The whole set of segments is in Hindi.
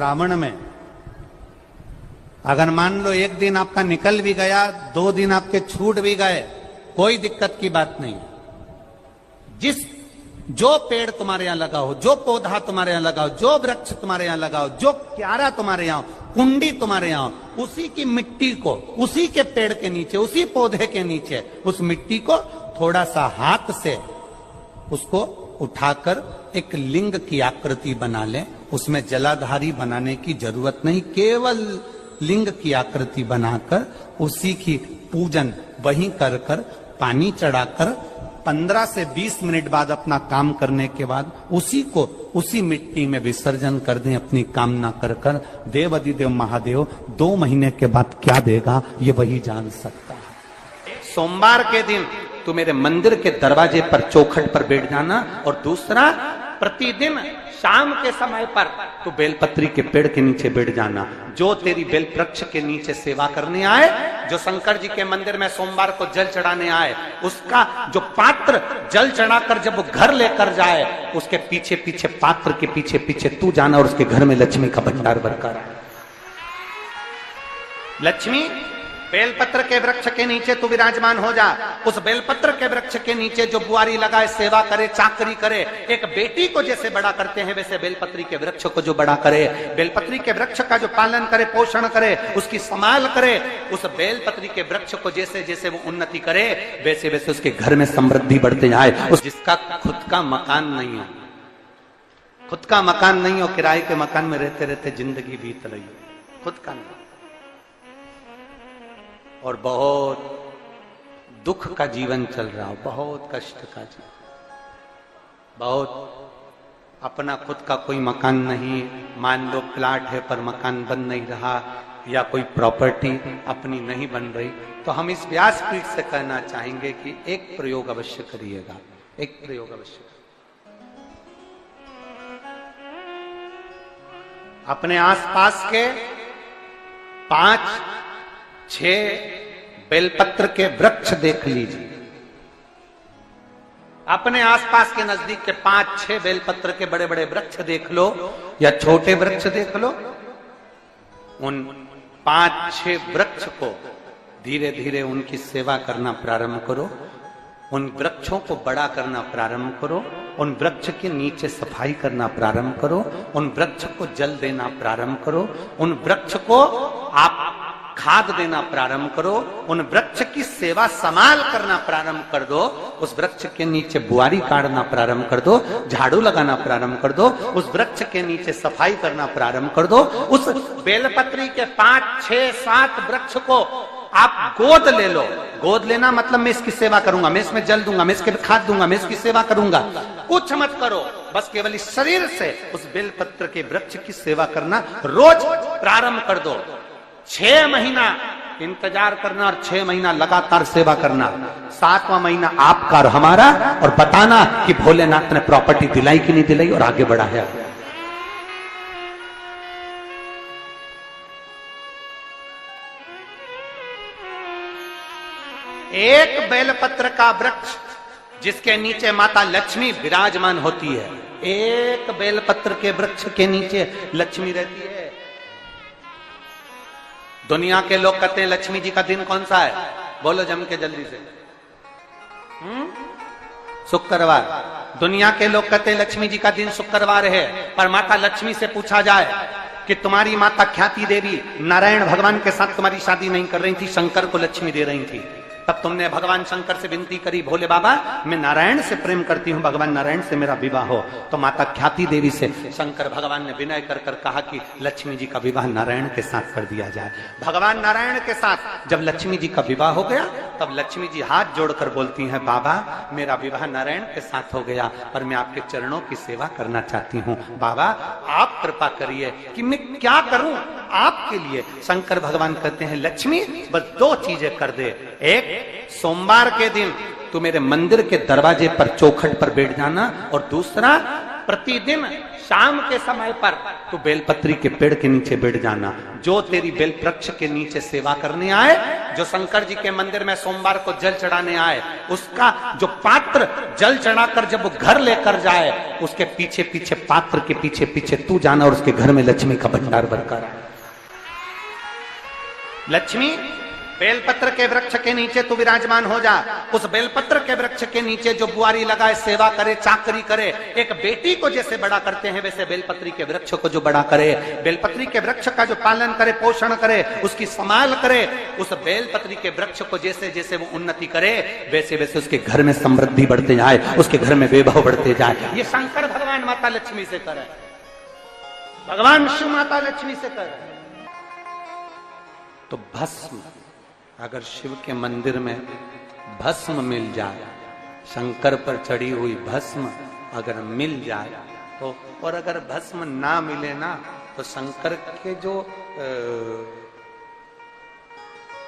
श्रावण में अगर मान लो एक दिन आपका निकल भी गया, 2 दिन आपके छूट भी गए, कोई दिक्कत की बात नहीं। जो पेड़ तुम्हारे यहां लगा हो, जो पौधा तुम्हारे यहां लगा हो, जो वृक्ष तुम्हारे यहां लगा हो, जो क्यारा तुम्हारे यहां, कुंडी तुम्हारे यहां, उसी की मिट्टी को, उसी के पेड़ के नीचे, उसी पौधे के नीचे, उस मिट्टी को थोड़ा सा हाथ से उसको उठाकर एक लिंग की आकृति बना ले। उसमें जलाधारी बनाने की जरूरत नहीं, केवल लिंग की आकृति बनाकर उसी की पूजन वहीं कर कर पानी चढ़ाकर 15 से 20 मिनट बाद अपना काम करने के बाद उसी को उसी मिट्टी में विसर्जन कर दें अपनी कामना कर कर। देव अधिदेव महादेव 2 महीने के बाद क्या देगा ये वही जान सकता है। सोमवार के दिन तू मेरे मंदिर के दरवाजे पर चौखट पर बैठ जाना, और दूसरा प्रतिदिन शाम के समय पर तू बेलपत्री के पेड़ के नीचे बैठ जाना। जो तेरी बेल वृक्ष के नीचे सेवा करने आए, जो शंकर जी के मंदिर में सोमवार को जल चढ़ाने आए, उसका जो पात्र जल चढ़ाकर जब वो घर लेकर जाए, उसके पीछे पीछे, पात्र के पीछे पीछे तू जाना और उसके घर में लक्ष्मी का भंडार भरकर आए। लक्ष्मी बेलपत्र के वृक्ष के नीचे तू विराजमान हो जा। उस बेलपत्र के वृक्ष के नीचे जो बुआरी लगाए, सेवा करे, चाकरी करे, एक बेटी को जैसे बड़ा करते हैं वैसे बेलपत्री के वृक्ष को जो बड़ा करे, बेलपत्री के वृक्ष का जो पालन करे, पोषण करे, उसकी संभाल करे, उस बेलपत्री के वृक्ष को जैसे जैसे वो उन्नति करे वैसे वैसे उसके घर में समृद्धि बढ़ते जाए। उस जिसका खुद का मकान नहीं हो, खुद का मकान नहीं हो, किराए के मकान में रहते रहते जिंदगी बीत रही हो, खुद का नहीं, और बहुत दुख का जीवन चल रहा हो, बहुत कष्ट का जीवन, बहुत अपना खुद का कोई मकान नहीं, मान लो प्लाट है पर मकान बन नहीं रहा, या कोई प्रॉपर्टी अपनी नहीं बन रही, तो हम इस व्यासपीठ से कहना चाहेंगे कि एक प्रयोग अवश्य करिएगा, एक प्रयोग अवश्य। अपने आसपास के 5-6 बेलपत्र के वृक्ष देख लीजिए। अपने आसपास के नजदीक के 5-6 बेलपत्र के बड़े बड़े वृक्ष देख लो या छोटे वृक्ष देख लो। उन 5-6 वृक्ष को धीरे धीरे उनकी सेवा करना प्रारंभ करो, उन वृक्षों को बड़ा करना प्रारंभ करो, उन वृक्ष के नीचे सफाई करना प्रारंभ करो, उन वृक्ष को जल देना प्रारंभ करो, उन वृक्ष को आप खाद देना प्रारंभ करो, उन वृक्ष की सेवा संभाल करना प्रारंभ कर दो, उस वृक्ष के नीचे बुआरी काटना प्रारंभ कर दो, झाड़ू लगाना प्रारंभ कर दो, उस वृक्ष के नीचे सफाई करना प्रारंभ कर दो। उस बेलपत्री के 5-6-7 वृक्ष को आप गोद ले लो। गोद लेना मतलब मैं इसकी सेवा करूंगा, मैं इसमें जल दूंगा, मैं इसके खाद दूंगा, मैं इसकी सेवा करूंगा, कुछ मत करो, बस केवल इस शरीर से उस बेलपत्र के वृक्ष की सेवा करना रोज प्रारंभ कर दो। 6 महीना इंतजार करना और 6 महीना लगातार सेवा करना, 7वां महीना आपका और हमारा, और बताना कि भोलेनाथ ने प्रॉपर्टी दिलाई कि नहीं दिलाई और आगे बढ़ा है। एक बेलपत्र का वृक्ष जिसके नीचे माता लक्ष्मी विराजमान होती है, एक बेलपत्र के वृक्ष के नीचे लक्ष्मी रहती है। दुनिया के लोग कहते हैं लक्ष्मी जी का दिन कौन सा है, बोलो जम के जल्दी से। शुक्रवार। दुनिया के लोग कहते हैं लक्ष्मी जी का दिन शुक्रवार है, पर माता लक्ष्मी से पूछा जाए कि तुम्हारी माता ख्याति देवी नारायण भगवान के साथ तुम्हारी शादी नहीं कर रही थी, शंकर को लक्ष्मी दे रही थी, तब तुमने भगवान शंकर से विनती करी, भोले बाबा मैं नारायण से प्रेम करती हूं, भगवान नारायण से मेरा विवाह हो। तो माता ख्याति देवी से शंकर भगवान ने विनय कर कर कहा कि लक्ष्मी जी का विवाह नारायण के साथ कर दिया जाए। भगवान नारायण के साथ जब लक्ष्मी जी का विवाह हो गया, तब लक्ष्मी जी हाथ जोड़कर बोलती हैं, बाबा मेरा विवाह नारायण के साथ हो गया, पर मैं आपके चरणों की सेवा करना चाहती हूँ, बाबा आप कृपा करिए कि मैं क्या करूं आपके लिए। शंकर भगवान कहते हैं, लक्ष्मी बस 2 चीजें कर दे, एक सोमवार के दिन तू मेरे मंदिर के दरवाजे पर चौखट पर बैठ जाना, और दूसरा प्रतिदिन शाम के समय पर तो बेलपत्री के पेड़ के नीचे बैठ जाना। जो तेरी बेल वृक्ष के नीचे सेवा करने आए, जो शंकर जी के मंदिर में सोमवार को जल चढ़ाने आए, उसका जो पात्र जल चढ़ाकर जब वो घर लेकर जाए, उसके पीछे पीछे, पात्र के पीछे पीछे तू जाना और उसके घर में लक्ष्मी का भंडार भरकर आए। लक्ष्मी बेलपत्र के वृक्ष के नीचे तू विराजमान हो जा। उस बेलपत्र के वृक्ष के नीचे जो बुआरी लगाए, सेवा करे, चाकरी करे, एक बेटी को जैसे बड़ा करते हैं वैसे बेलपत्री के वृक्ष को जो बड़ा करे, बेलपत्री के वृक्ष का जो पालन करे, पोषण करे, उसकी संभाल करे, उस बेलपत्री के वृक्ष को जैसे जैसे वो उन्नति करे, वैसे वैसे उसके घर में समृद्धि बढ़ते जाए, उसके घर में वैभव बढ़ते जाए। ये शंकर भगवान माता लक्ष्मी से करे, भगवान शिव माता लक्ष्मी से करे। तो भस्म, अगर शिव के मंदिर में भस्म मिल जाए, शंकर पर चढ़ी हुई भस्म अगर मिल जाए तो, और अगर भस्म ना मिले ना, तो शंकर के जो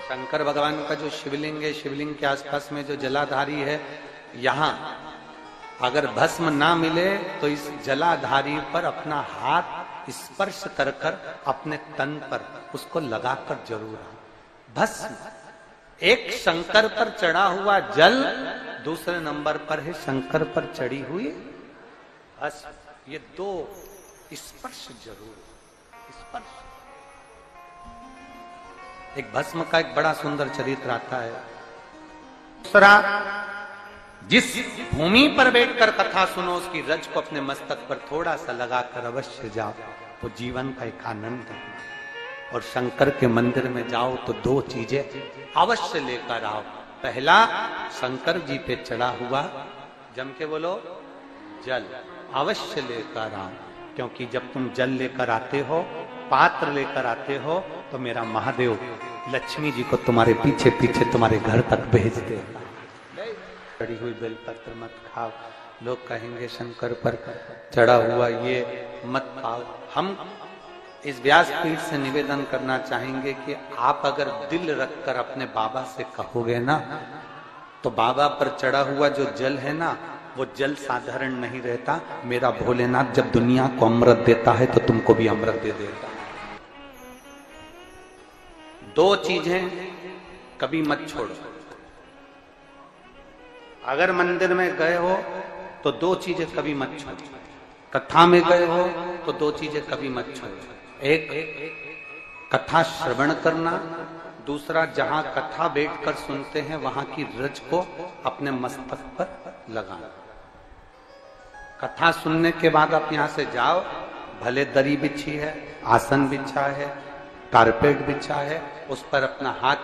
शंकर भगवान का जो शिवलिंग है, शिवलिंग के आसपास में जो जलाधारी है, यहां अगर भस्म ना मिले तो इस जलाधारी पर अपना हाथ स्पर्श कर कर अपने तन पर उसको लगाकर जरूर आओ। भस्म, एक शंकर पर चढ़ा हुआ जल, दूसरे नंबर पर है शंकर पर चढ़ी हुई भस्म। ये दो स्पर्श जरूर, स्पर्श। एक भस्म का एक बड़ा सुंदर चरित्र आता है। दूसरा, जिस भूमि पर बैठकर कथा सुनो, उसकी रज को अपने मस्तक पर थोड़ा सा लगाकर अवश्य जाओ, तो जीवन का एक आनंद है। और शंकर के मंदिर में जाओ तो दो चीजें अवश्य लेकर आओ। पहला, शंकर जी पे चढ़ा हुआ, जम के बोलो, जल अवश्य लेकर आओ। क्योंकि जब तुम जल लेकर आते हो, पात्र लेकर आते हो, तो मेरा महादेव लक्ष्मी जी को तुम्हारे पीछे पीछे तुम्हारे घर तक भेज देगा। चढ़ी हुई बेलपत्र मत खाओ, लोग कहेंगे शंकर पर चढ़ा हुआ ये मत खाओ। हम इस व्यासपीठ से निवेदन करना चाहेंगे कि आप अगर दिल रखकर अपने बाबा से कहोगे ना, तो बाबा पर चढ़ा हुआ जो जल है ना, वो जल साधारण नहीं रहता। मेरा भोलेनाथ जब दुनिया को अमृत देता है तो तुमको भी अमृत दे देता है। दो चीजें कभी मत छोड़ो। अगर मंदिर में गए हो तो दो चीजें कभी मत छोड़ो। कथा में गए हो तो दो चीजें कभी मत छोड़ो। एक, कथा श्रवण करना, दूसरा जहां कथा बैठकर सुनते हैं वहां की रज को अपने मस्तक पर लगाना। कथा सुनने के बाद आप यहां से जाओ, भले दरी बिछी है, आसन बिछा है, कारपेट बिछा है, उस पर अपना हाथ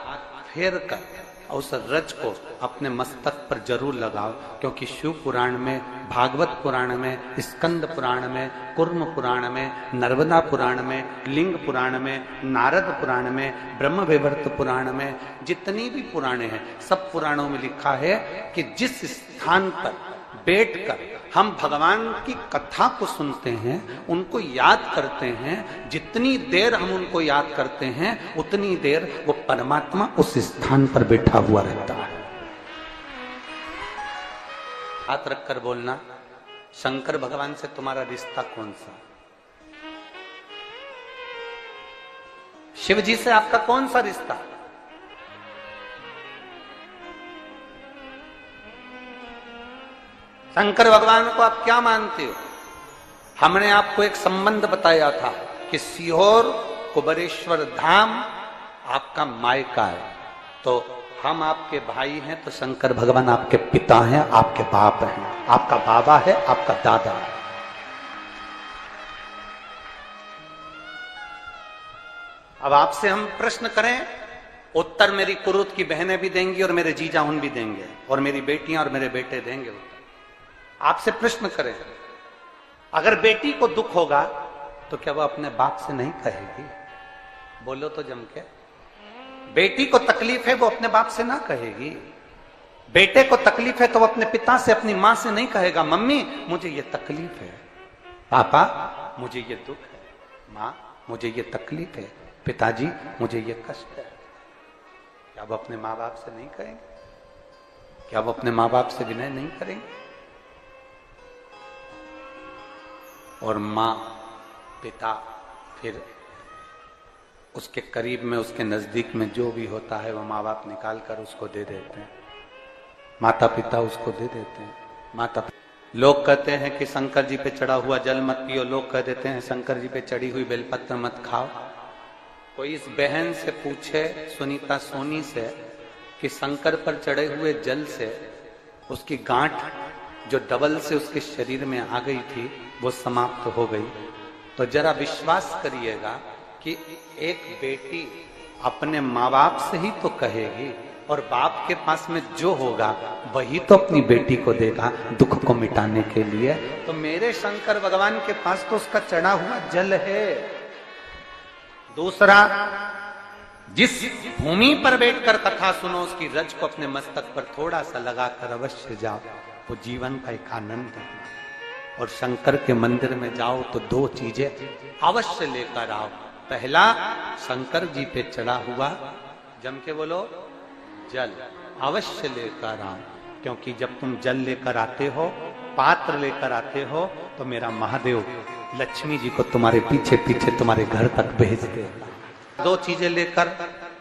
फेर कर उस रज को अपने मस्तक पर जरूर लगाओ। क्योंकि शिव पुराण में, भागवत पुराण में, स्कंद पुराण में, कुर्म पुराण में, नर्मदा पुराण में, लिंग पुराण में, नारद पुराण में, ब्रह्म वैवर्त पुराण में, जितनी भी पुराणे हैं, सब पुराणों में लिखा है कि जिस स्थान पर बैठकर हम भगवान की कथा को सुनते हैं, उनको याद करते हैं, जितनी देर हम उनको याद करते हैं, उतनी देर वो परमात्मा उस स्थान पर बैठा हुआ रहता है। हाथ रखकर बोलना, शंकर भगवान से तुम्हारा रिश्ता कौन सा? शिव जी से आपका कौन सा रिश्ता? शंकर भगवान को आप क्या मानते हो? हमने आपको एक संबंध बताया था कि सीहोर कुबेरेश्वर धाम आपका मायका है, तो हम आपके भाई हैं, तो शंकर भगवान आपके पिता हैं, आपके बाप हैं, आपका बाबा है, आपका दादा है। अब आपसे हम प्रश्न करें, उत्तर मेरी कुरुत की बहनें भी देंगी और मेरे जीजा उन भी देंगे, और मेरी बेटियां और मेरे बेटे देंगे उत्तर। आपसे प्रश्न करें, अगर बेटी को दुख होगा तो क्या वो अपने बाप से नहीं कहेगी? बोलो तो जम के। बेटी को तकलीफ है, वो अपने बाप से ना कहेगी। बेटे को तकलीफ है तो वो अपने पिता से, अपनी मां से नहीं कहेगा, मम्मी मुझे ये तकलीफ है, पापा मुझे ये दुख है, मां मुझे ये तकलीफ है, पिताजी मुझे ये कष्ट है। क्या वो अपने माँ बाप से नहीं कहेंगे? क्या वो अपने माँ बाप से विनय नहीं करेंगे? और मां पिता, फिर उसके करीब में, उसके नजदीक में जो भी होता है वो माँ बाप निकाल कर उसको दे देते हैं, माता पिता उसको दे देते हैं। माता लोग कहते हैं कि शंकर जी पे चढ़ा हुआ जल मत पियो, लोग कह देते हैं शंकर जी पे चढ़ी हुई बेलपत्र मत खाओ। कोई इस बहन से पूछे, सुनीता सोनी से, कि शंकर पर चढ़े हुए जल से उसकी गांठ जो डबल से उसके शरीर में आ गई थी वो समाप्त हो गई, तो जरा विश्वास करिएगा कि एक बेटी अपने माँ बाप से ही तो कहेगी, और बाप के पास में जो होगा वही तो अपनी बेटी को देगा दुख को मिटाने के लिए। तो मेरे शंकर भगवान के पास तो उसका चढ़ा हुआ जल है। दूसरा, जिस भूमि पर बैठकर कथा सुनो उसकी रज को अपने मस्तक पर थोड़ा सा लगाकर अवश्य जाओ, वो जीवन का एक आनंद है। और शंकर के मंदिर में जाओ तो दो चीजें अवश्य लेकर आओ। पहला, शंकर जी पे चढ़ा हुआ, जम के बोलो, जल अवश्य लेकर आओ, क्योंकि जब तुम जल लेकर आते हो, पात्र लेकर आते हो, तो मेरा महादेव लक्ष्मी जी को तुम्हारे पीछे पीछे तुम्हारे घर तक भेज देगा। दो चीजें लेकर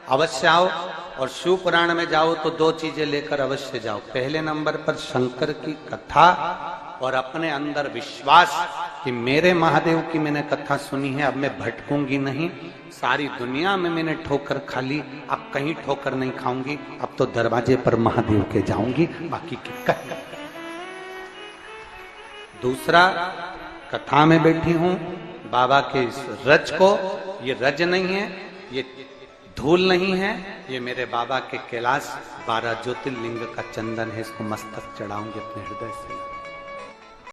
अवश्य आओ। और शिव पुराण में जाओ तो दो चीजें लेकर अवश्य जाओ। पहले नंबर पर शंकर की कथा और अपने अंदर विश्वास कि मेरे महादेव की मैंने कथा सुनी है, अब मैं भटकूंगी नहीं। सारी दुनिया में मैंने ठोकर खा ली, अब कहीं ठोकर नहीं खाऊंगी, अब तो दरवाजे पर महादेव के जाऊंगी, बाकी की कह। दूसरा, कथा में बैठी हूं बाबा के इस रज को, ये रज नहीं है, ये धूल नहीं है, ये मेरे बाबा के कैलाश 12 ज्योतिर्लिंग का चंदन है, इसको मस्तक चढ़ाऊंगी अपने हृदय से।